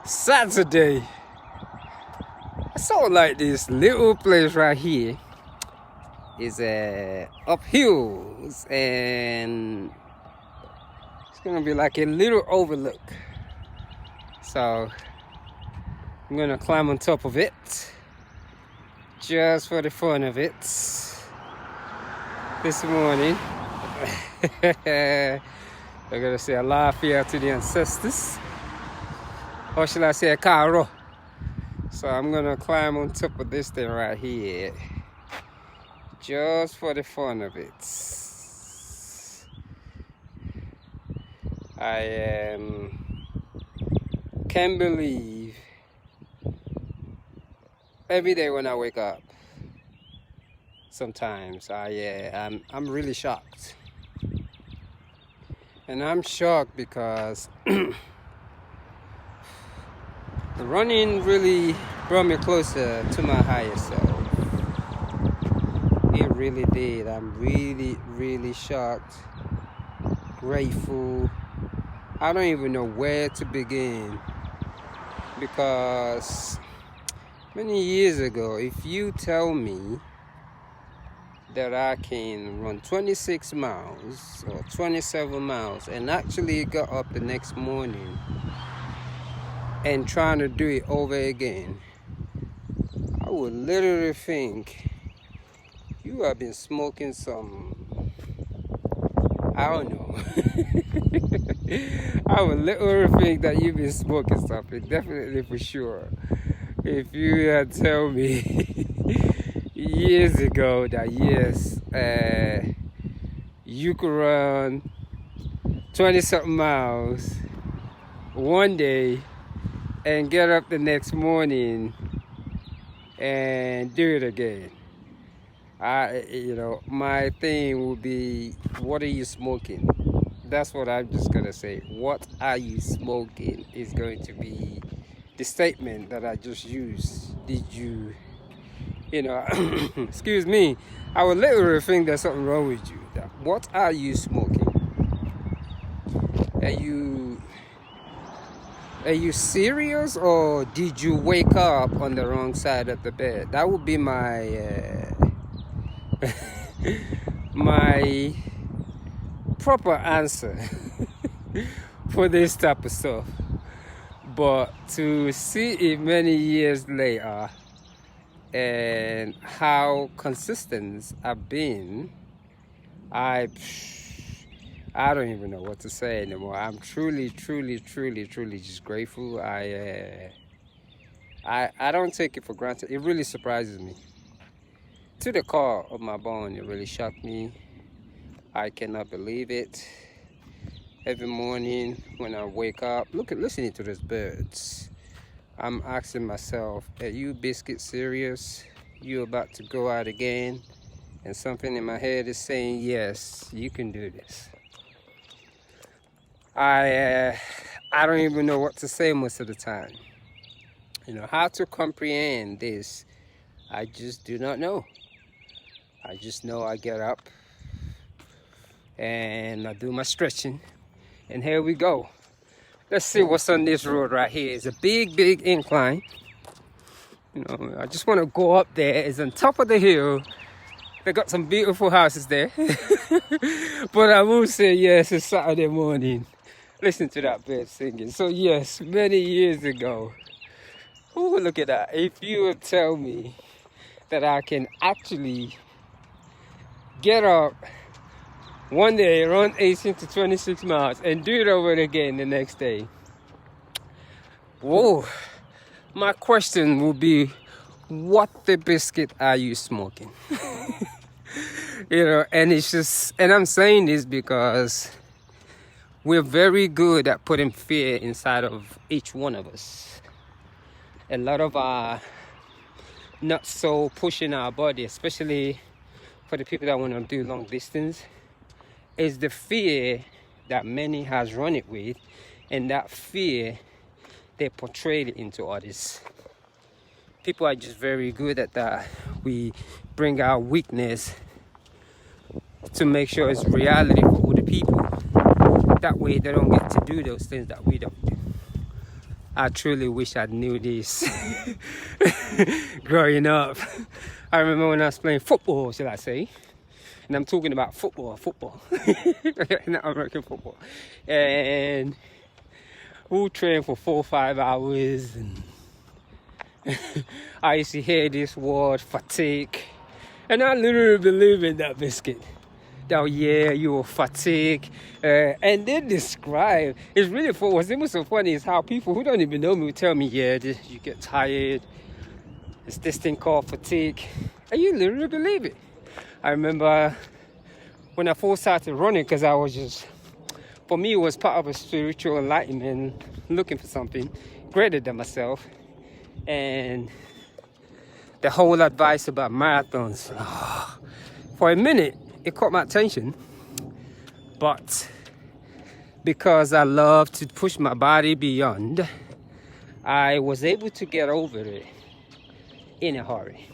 Saturday. I sort of like this little place right here. It's up hills and it's gonna be like a little overlook. So I'm gonna climb on top of it just for the fun of it this morning. I'm gonna say a laugh-here to the ancestors, or should I say a caro. So I'm gonna climb on top of this thing right here just for the fun of it. I can't believe every day when I wake up, sometimes I'm really shocked. And I'm shocked because the running really brought me closer to my higher self. It really did. I'm really shocked, grateful. I don't even know where to begin, because many years ago, if you tell me that I can run 26 miles or 27 miles and actually got up the next morning and trying to do it over again, I would literally think you have been smoking some, I don't know. I would literally think that you've been smoking something, definitely for sure. If you had told me years ago that yes, you could run 20-something miles one day and get up the next morning and do it again, my thing would be, what are you smoking? That's what I'm just gonna say. What are you smoking is going to be the statement that I just used. Did you excuse me, I would literally think there's something wrong with you. What are you smoking? Are you serious, or did you wake up on the wrong side of the bed? That would be my my proper answer for this type of stuff. But to see it many years later and how consistent I've been, I don't even know what to say anymore. I'm truly just grateful. I don't take it for granted. It really surprises me. To the core of my bone, it really shocked me. I cannot believe it. Every morning when I wake up, listening to these birds, I'm asking myself, are you biscuit serious? You about to go out again? And something in my head is saying, yes, you can do this. I don't even know what to say most of the time. How to comprehend this, I just do not know. I just know I get up and I do my stretching, and here we go. Let's see what's on this road right here. It's a big incline. I just want to go up there. It's on top of the hill. They got some beautiful houses there. But I will say, yes, it's Saturday morning. Listen to that bird singing. So yes, many years ago. Ooh, look at that. If you would tell me that I can actually get up one day, run 18 to 26 miles and do it over again the next day. Whoa. My question will be, what the biscuit are you smoking? And it's just, and I'm saying this because we're very good at putting fear inside of each one of us. A lot of our not so pushing our body, especially for the people that want to do long distance, is the fear that many has run it with, and that fear they portray it into others. People are just very good at that. We bring our weakness to make sure it's reality for other people. That way they don't get to do those things that we don't do. I truly wish I knew this growing up. I remember when I was playing football, shall I say. And I'm talking about football. Not American football. And we'll train for 4 or 5 hours. And I used to hear this word, fatigue. And I literally believe in that biscuit. Oh yeah, you were fatigued. And they describe, it's really fun. What's even so funny is how people who don't even know me will tell me, yeah, you get tired. It's this thing called fatigue. And you literally believe it. I remember when I first started running, because I was just, for me, it was part of a spiritual enlightenment, looking for something greater than myself. And the whole advice about marathons, for a minute, it caught my attention. But because I love to push my body beyond, I was able to get over it in a hurry.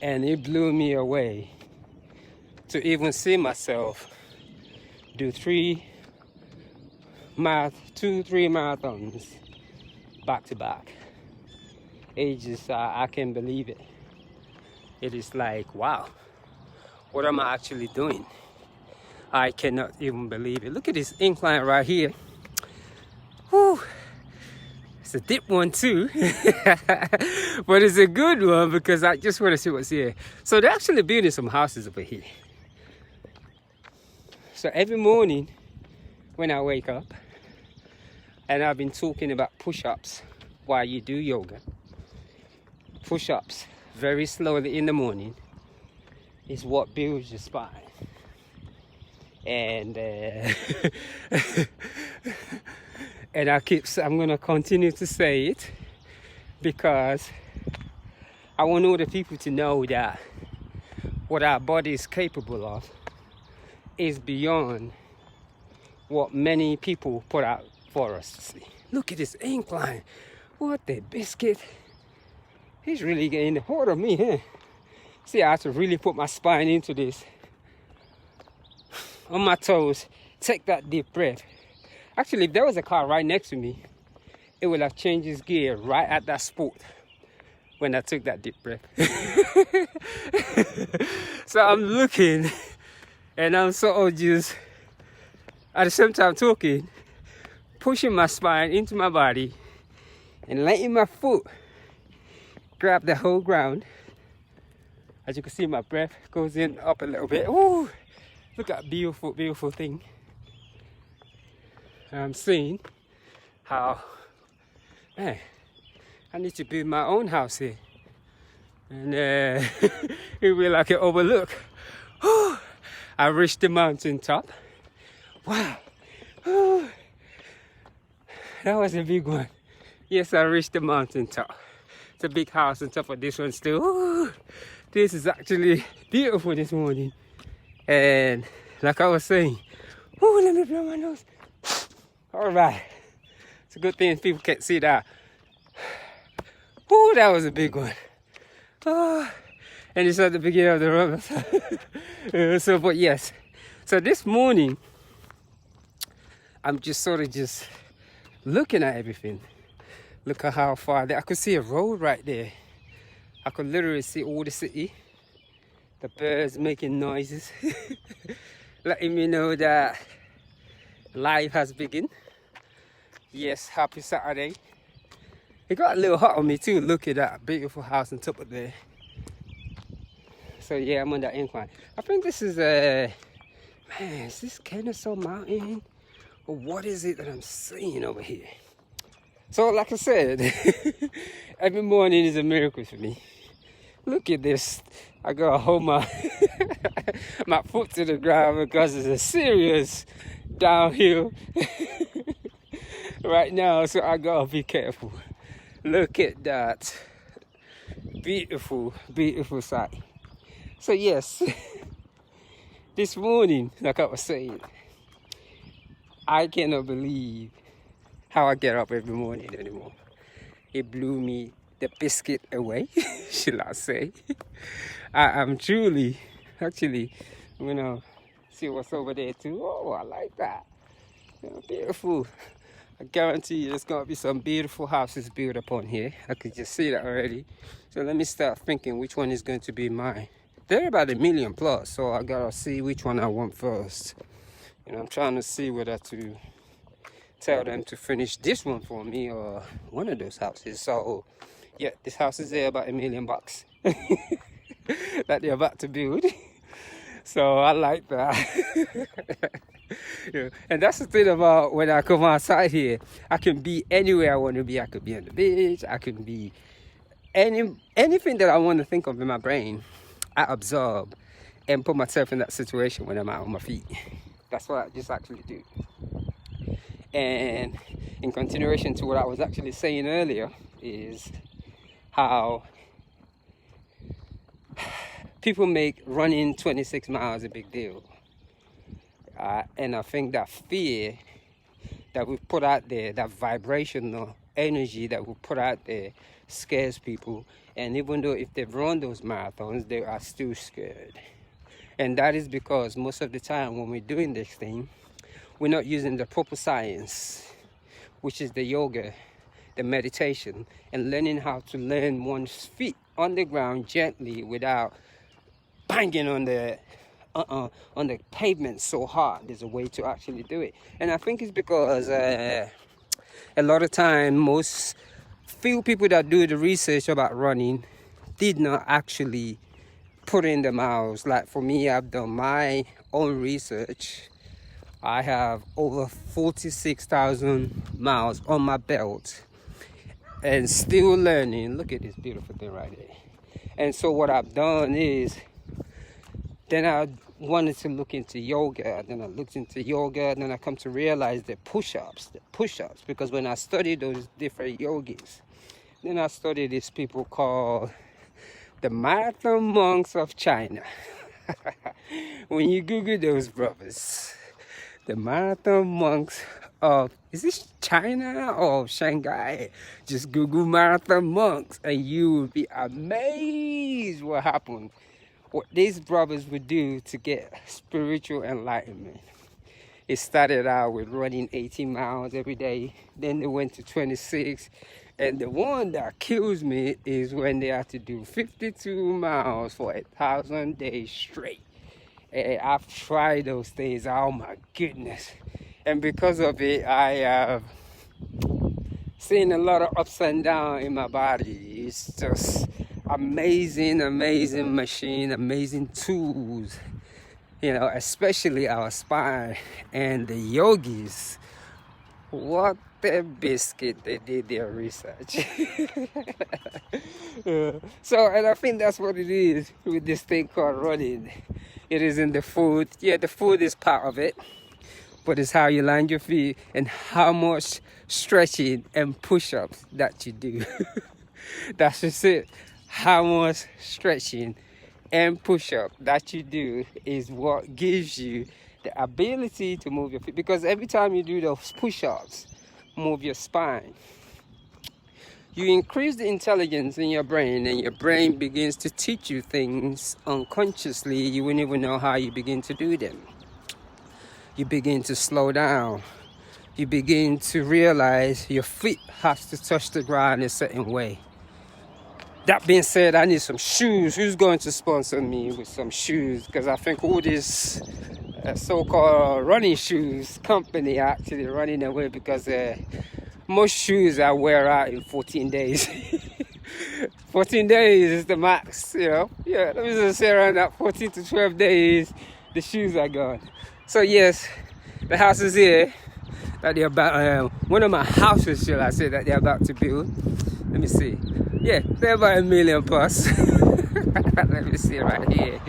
And it blew me away to even see myself do 3 marathons back to back. I can't believe it. It is like, wow, what am I actually doing? I cannot even believe it. Look at this incline right here. Whew. It's a dip one too, but it's a good one because I just want to see what's here. So they're actually building some houses over here. So every morning when I wake up, and I've been talking about push-ups while you do yoga. Push-ups very slowly in the morning is what builds your spine. And and I'm gonna continue to say it because I want all the people to know that what our body is capable of is beyond what many people put out for us to see. Look at this incline. What the biscuit? He's really getting the hold of me here. See, I have to really put my spine into this. On my toes, take that deep breath. Actually, if there was a car right next to me, it would have changed its gear right at that spot when I took that deep breath. So I'm looking and I'm sort of just at the same time talking, pushing my spine into my body and letting my foot grab the whole ground. As you can see, my breath goes in up a little bit. Ooh, look at that beautiful, beautiful thing. I'm seeing how, man, I need to build my own house here. And it will be like an overlook. Ooh, I reached the mountain top. Wow. Ooh, that was a big one. Yes, I reached the mountain top. It's a big house on top of this one still. Ooh, this is actually beautiful this morning. And like I was saying, ooh, let me blow my nose. All right. It's a good thing people can't see that. Ooh, that was a big one. Oh, and it's at the beginning of the run. So, but yes. So this morning, I'm just sort of just looking at everything. Look at how far there. I could see a road right there. I could literally see all the city. The birds making noises. Letting me know that life has begun. Yes, happy Saturday. It got a little hot on me too. Look at that beautiful house on top of there. So yeah, I'm on that incline. I think this is a, man, is this Kennesaw Mountain? Or what is it that I'm seeing over here? So like I said, every morning is a miracle for me. Look at this. I gotta hold my my foot to the ground because it's a serious downhill right now, so I gotta be careful. Look at that beautiful, beautiful sight. So yes, this morning, like I was saying, I cannot believe how I get up every morning anymore. It blew me the biscuit away, shall I say. I am truly, actually, I'm gonna see what's over there too. Oh, I like that. Beautiful. I guarantee you there's gonna be some beautiful houses built upon here. I could just see that already. So let me start thinking which one is going to be mine. They're about 1 million plus, so I gotta see which one I want first. And I'm trying to see whether to tell them to finish this one for me or one of those houses. So yeah, this house is there about $1 million that they're about to build. So I like that. Yeah. And that's the thing about when I come outside here, I can be anywhere I want to be. I could be on the beach, I can be anything that I want to think of in my brain, I absorb and put myself in that situation when I'm out on my feet. That's what I just actually do. And in continuation to what I was actually saying earlier is how people make running 26 miles a big deal. And I think that fear that we put out there, that vibrational energy that we put out there scares people. And even though if they've run those marathons, they are still scared. And that is because most of the time when we're doing this thing, we're not using the proper science, which is the yoga, the meditation, and learning how to land one's feet on the ground gently without banging on the pavement so hard. There's a way to actually do it. And I think it's because a lot of time, most few people that do the research about running did not actually put in the miles. Like for me, I've done my own research. I have over 46,000 miles on my belt and still learning. Look at this beautiful thing right there. And so what I've done is, then I wanted to look into yoga. Then I looked into yoga, and then I come to realize the push-ups, because when I studied those different yogis, then I studied these people called the marathon monks of China. When you Google those brothers, the marathon monks of, is this China or Shanghai? Just Google marathon monks and you will be amazed what happened. What these brothers would do to get spiritual enlightenment. It started out with running 18 miles every day. Then they went to 26. And the one that kills me is when they had to do 52 miles for 1,000 days straight. And I've tried those things. Oh my goodness. And because of it, I have seen a lot of ups and downs in my body. It's just amazing machine, amazing tools, you know, especially our spine. And the yogis, what the biscuit, they did their research. So, and I think that's what it is with this thing called running. It is in the food. Yeah, the food is part of it, but it's how you land your feet and how much stretching and push-ups that you do. That's just it. How much stretching and push-up that you do is what gives you the ability to move your feet. Because every time you do those push-ups, move your spine, you increase the intelligence in your brain, and your brain begins to teach you things unconsciously. You wouldn't even know how you begin to do them. You begin to slow down. You begin to realize your feet have to touch the ground a certain way. That being said, I need some shoes. Who's going to sponsor me with some shoes? Because I think all this so-called running shoes company are actually running away, because most shoes I wear out in 14 days. 14 days is the max, you know. Yeah, let me just say around that 14 to 12 days, the shoes are gone. So yes, the house is here that they're about, one of my houses, shall I say, that they're about to build. Let me see. Yeah, they're about 1 million plus. Let me see right here.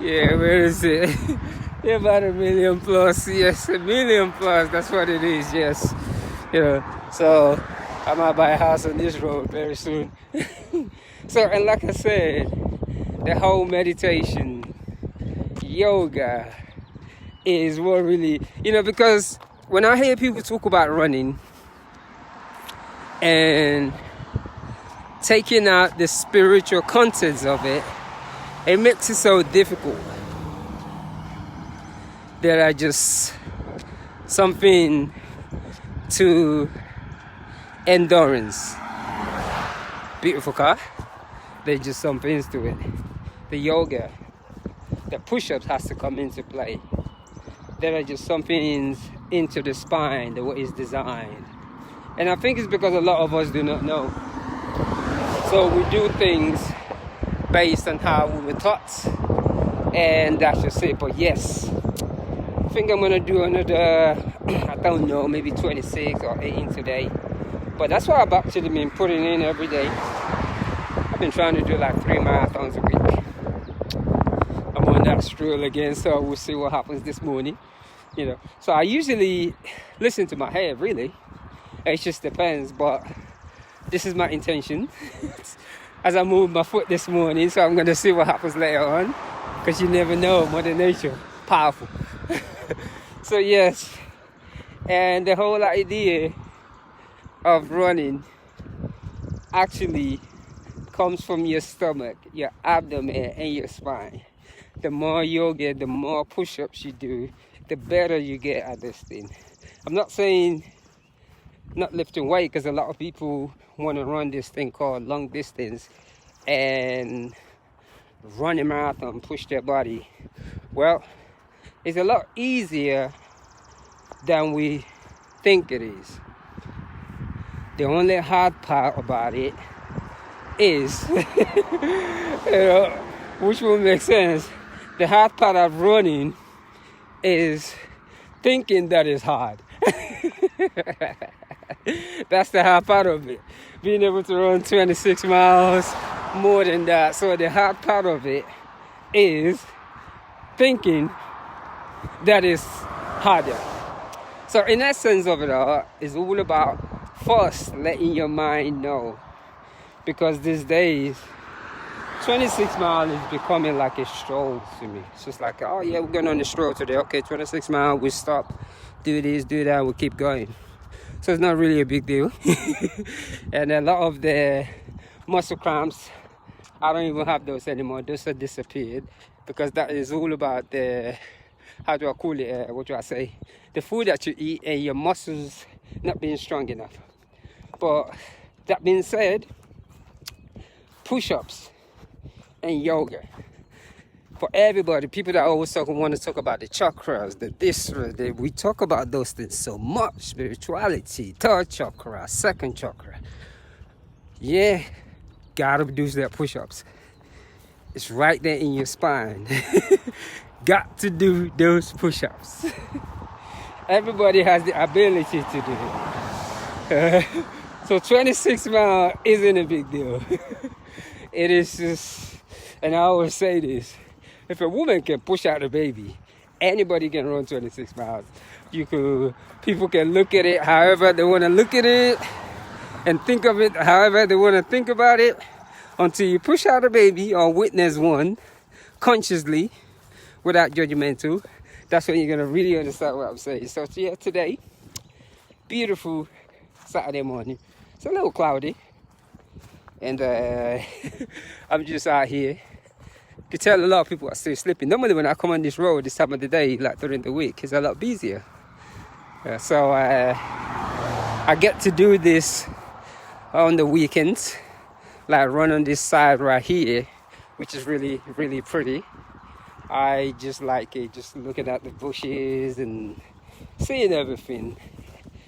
Yeah, where is it? They're about 1 million plus. Yes, 1 million plus. That's what it is. Yes. You know, so I might buy a house on this road very soon. So, and like I said, the whole meditation, yoga is what really, you know, because when I hear people talk about running and taking out the spiritual contents of it, it makes it so difficult. There are just something to endurance. Beautiful car. There's just some things to it. The yoga, the push-ups has to come into play. There are just some things into the spine, the way it's designed. And I think it's because a lot of us do not know. So we do things based on how we were taught. And that's just it. But yes, I think I'm going to do another, I don't know, maybe 26 or 18 today. But that's what I've actually been putting in every day. I've been trying to do like 3 marathons a week. I'm on that stroll again, so we'll see what happens this morning. You know, so I usually listen to my head, really. It just depends, but this is my intention as I move my foot this morning. So I'm going to see what happens later on, because you never know. Mother Nature, powerful. So yes, and the whole idea of running actually comes from your stomach, your abdomen, and your spine. The more yoga, the more push-ups you do, the better you get at this thing. I'm not saying not lifting weight, because a lot of people want to run this thing called long distance and run a marathon, push their body. Well, it's a lot easier than we think it is. The only hard part about it is, which will make sense, the hard part of running is thinking that it's hard. That's the hard part of it. Being able to run 26 miles, more than that. So the hard part of it is thinking that is harder. So in essence of it all, it's all about first letting your mind know. Because these days, 26 miles is becoming like a stroll to me. It's just like, oh yeah, we're going on a stroll today. Okay, 26 miles, we stop, do this, do that, we keep going. So it's not really a big deal. And a lot of the muscle cramps, I don't even have those anymore. Those have disappeared, because that is all about the, how do I call it, what do I say? The food that you eat and your muscles not being strong enough. But that being said, push-ups and yoga. For everybody, people that always want to talk about the chakras, we talk about those things so much. Spirituality, third chakra, second chakra. Yeah, gotta do that push-ups. It's right there in your spine. Got to do those push-ups. Everybody has the ability to do it. So 26 miles isn't a big deal. It is just, and I always say this, if a woman can push out a baby, anybody can run 26 miles. People can look at it however they want to look at it, and think of it however they want to think about it, until you push out a baby or witness one consciously, without judgmental. That's when you're going to really understand what I'm saying. So yeah, today, beautiful Saturday morning. It's a little cloudy, and I'm just out here. You can tell a lot of people are still sleeping. Normally when I come on this road this time of the day, like during the week, it's a lot busier. So I get to do this on the weekends, like run on this side right here, which is really, really pretty. I just like it, just looking at the bushes and seeing everything.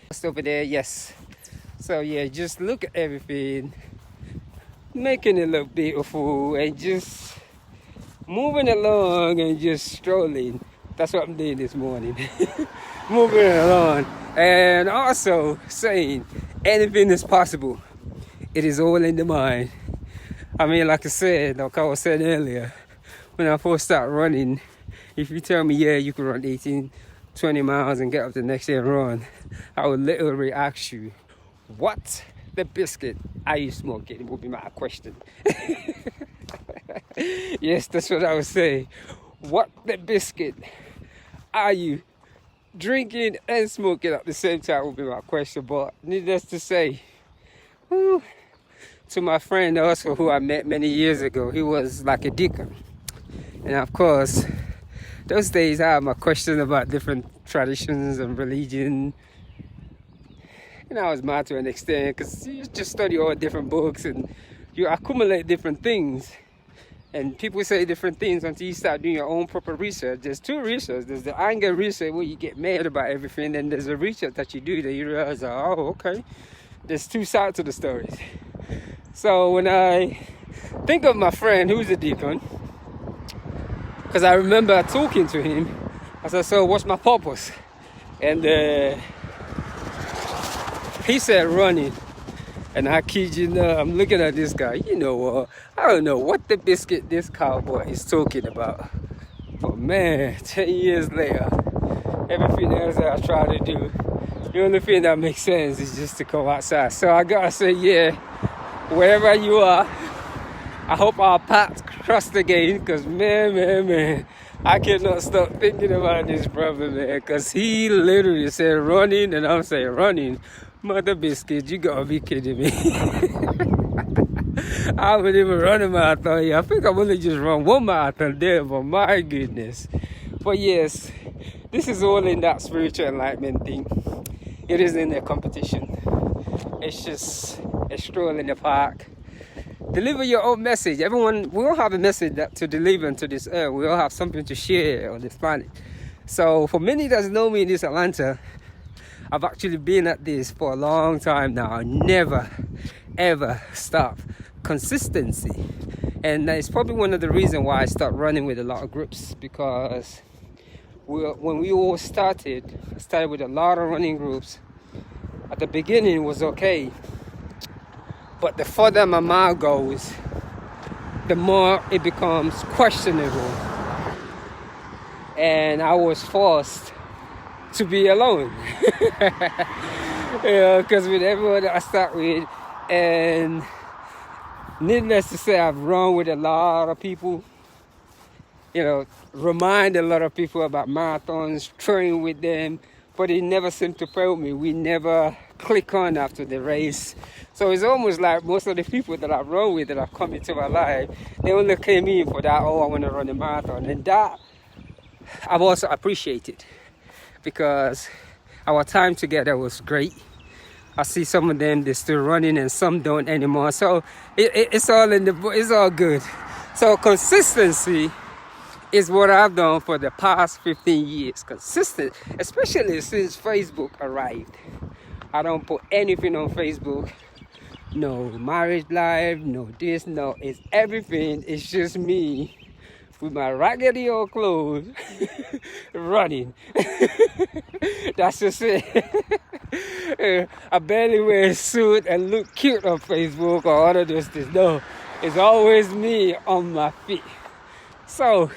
Just over there, yes. So yeah, just look at everything, making it look beautiful, and just moving along and just strolling. That's what I'm doing this morning. Moving along, and also saying anything is possible. It is all in the mind. I mean, like I was saying earlier, when I first start running, if you tell me, yeah, you can run 18, 20 miles and get up the next day and run, I would literally ask you, what the biscuit are you smoking? Would be my question. Yes, that's what I would say. What the biscuit are you drinking and smoking at the same time would be my question. But needless to say, to my friend also, who I met many years ago, he was like a deacon. And of course, those days I had my question about different traditions and religion. And I was mad to an extent because you just study all different books and you accumulate different things. And people say different things until you start doing your own proper research. There's two research. There's the anger research where you get mad about everything. And there's a research that you do that you realize, oh, okay. There's two sides to the stories. So when I think of my friend who's a deacon, because I remember talking to him, I said, so what's my purpose? And he said running. And I kid you not, I'm looking at this guy, you know what, I don't know what the biscuit this cowboy is talking about. But man, 10 years later, everything else that I try to do, the only thing that makes sense is just to go outside. So I gotta say, yeah, wherever you are, I hope our paths cross again, because man, I cannot stop thinking about this brother, man, because he literally said running, and I'm saying running. Mother biscuit, you gotta be kidding me. I haven't even run a marathon yet. I think I've only just run one marathon there, but my goodness. But yes, this is all in that spiritual enlightenment thing. It isn't a competition. It's just a stroll in the park. Deliver your own message. Everyone, we all have a message to deliver into this earth. We all have something to share on this planet. So for many that know me in this Atlanta, I've actually been at this for a long time now. I never, ever stop. Consistency. And it's probably one of the reasons why I stopped running with a lot of groups, because when we all started, I started with a lot of running groups. At the beginning, it was okay. But the further my mind goes, the more it becomes questionable. And I was forced to be alone. Because with everyone that I start with, and needless to say, I've run with a lot of people, remind a lot of people about marathons, train with them, but it never seemed to fail me. We never click on after the race. So it's almost like most of the people that I've run with that have come into my life, they only came in for that, oh, I want to run a marathon. And that I've also appreciated, because our time together was great. I see some of them, they're still running, and some don't anymore. So it's all good. So consistency is what I've done for the past 15 years. Consistent, especially since Facebook arrived. I don't put anything on Facebook. No marriage life, no this, no, it's everything. It's just me with my raggedy old clothes running. That's just it. I barely wear a suit and look cute on Facebook or all of those things. No, it's always me on my feet. So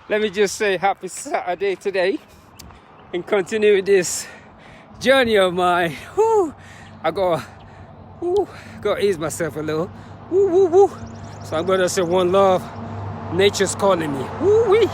let me just say happy Saturday today and continue this journey of mine. Woo. I gotta ease myself a little. Woo, woo, woo. So I'm gonna say one love. Nature's calling me. Woo-wee.